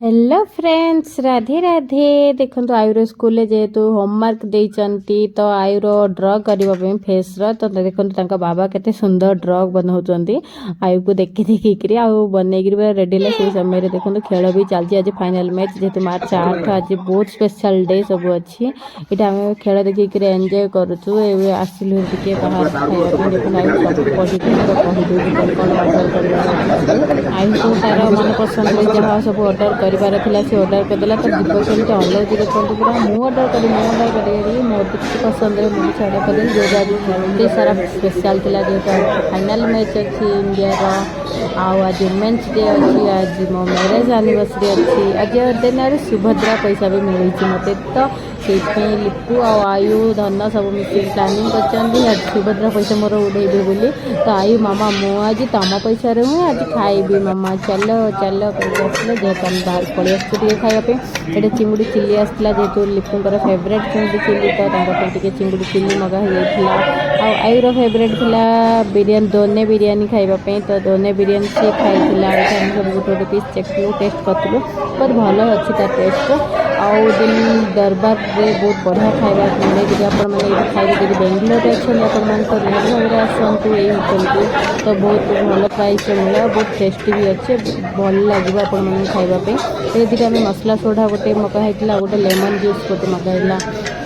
Hello friends, Radhe Radhe. देखो आयुर school जेहेतु homework देइचंती तो आयुर ड्र करबा फेस तो देखो बाबा केते सुंदर ड्र बनाउचंती। आयु को देखि देखिक बनईकि रेडी से समय देखो खेल भी चलती। आज फाइनल मैच जेहेतु मार्च 8 आज बहुत स्पेशल डे सब अच्छी। इटा आम खेल देखिक एंजॉय करूँ। आसिलु टिके बाहर खाइबा देखो आयु सब पढ़ी कौन कौन ऑर्डर कर आयु को तार मन पसंद जहाँ सब ऑर्डर करार से ऑर्डर करदेला तो दीप केमती अलौजी देखते पूरा मुझे ऑर्डर करी मोर किसी पसंद है मुझे ऑर्डर कर जो आज सारा स्पेशल थी जेहतु फाइनल मैच अच्छी इंडिया आज वुमेन्स डे अच्छी। आज मो मैरेज एनिवर्सरी अच्छी। आज दिन सुभद्रा पैसा भी मिली मत तो लिपु आयु धन सब मिसे प्लानिंग कर सुभद्रा पैसा मोर उड़ेबे बोली तो आयु मामा मु आज तुम पैसा हुए आज खाइबी मामा चल चल आसले जेहतु हम बाहर पलि आसुटे खावापे। ये चिंगुड़ी चिल्ली आसला जेहतु लिपुर फेवरेट चिंगुड़ी चिल्ली तो चिंगुड़ी चिल्ली मगा हो आयुर फेवरेट थिला बिरियानी दोने बिरियानी खाइबापे तो दोने बिरियानी सी खाई सब गोटे गोटे पीस चेक टेस्ट करूँ बहुत भल अच्छी तार टेस्ट। आउ दिन दरबार में बहुत बढ़िया खाଇବା मिले। जब आपण मैंने खाइबे जब बेंगलोर अच्छे आपण तो निहाती भाव आसतु ये होटेल को तो बहुत भल प्राइस मिले बहुत टेस्टी भी अच्छे भल लगे आपण मैंने खाइबापे। ये आम मसला सोडा गोटे मगाई गोटे लेमन जूस गोटे मगाइला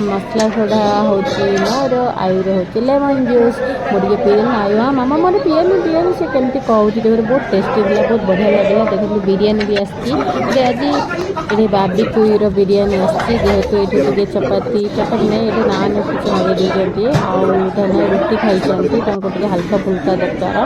मसला सोडा हूँ मोर आयुर हूँ लेमन जूस मुझे पीएन आयु हाँ मामा मोर पीएन पीएन से कमी कहूँ देखो बहुत टेस्टी थी बहुत बढ़िया लगे। देखो बिरियानी भी आसी आज ये बार्बिक्यूर बिरियानी आसी जेहेतु ये चपाती चपाती नहीं ये नान कुछ मगे देते धन रुटी खाई हल्का फुल्का दरकार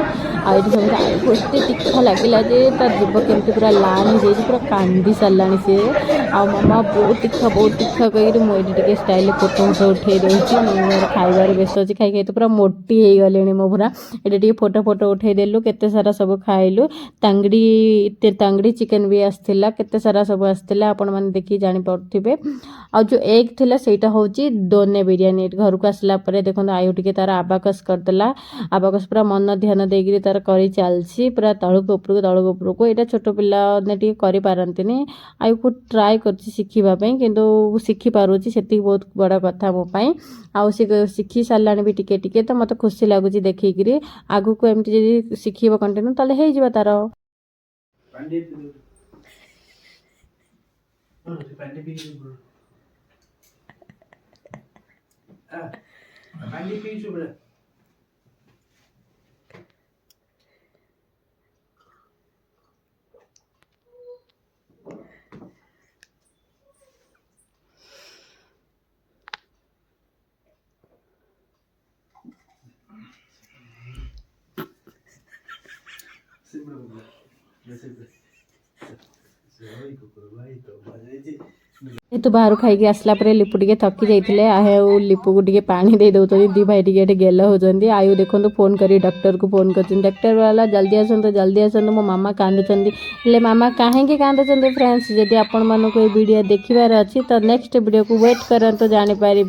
आई सब एत तीखा लगे जीव केमती पूरा लाल हो जाए पूरा कांदी सारा सी आ मामा बहुत तीखा कही मुझे स्टाइल फोटो फोटो उठे दूसरी मोर खाइबार व्यस्त अच्छी खाई तो पूरा मोटी हो गले मो पूरा ये फोटो फोटो उठे देलु केते सारा सब खाइलु। तांगड़ी चिकेन भी आसला केते सारा सब आसला आपण मैंने देखी जापे। आ जो एग थिला सेटा होची दोने बिरियानी घर को आसला परे देखो आयु टिके तार आबाकस करदेला आबाकस पूरा मन ध्यान देगी तार करी चलसी पूरा तलक उपरक यहाँ छोट पिला ने करि पारंतिनी आयु को ट्राए करछि शिखिबा पई किंतु शिखि पारुछि सेति बहुत बड़ा कथा मो पई आउ शिखि साराणी भी टिके टिके तो मत खुशी लगुच देखिकी आगु को एमती जदि शिखिब कंटिन्यू ताले हे जिबा तार तो बाहर खाई आसला लिपु टे थकी जाते आयु लिपु को टे पानी दे दौरान दी भाई टे गेल होती आयु देखो फोन कर डॉक्टर को फोन कर डॉक्टर वाला जल्दी आसतु मो मामा कांदुंच मामा कहीं कांदुंच। फ्रेंड्स जदि आपण मानक ये वीडियो देखिबार अच्छी तो नेक्स्ट वीडियो को वेट करते जानीपारे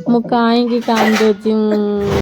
मु कहीं कांदुची।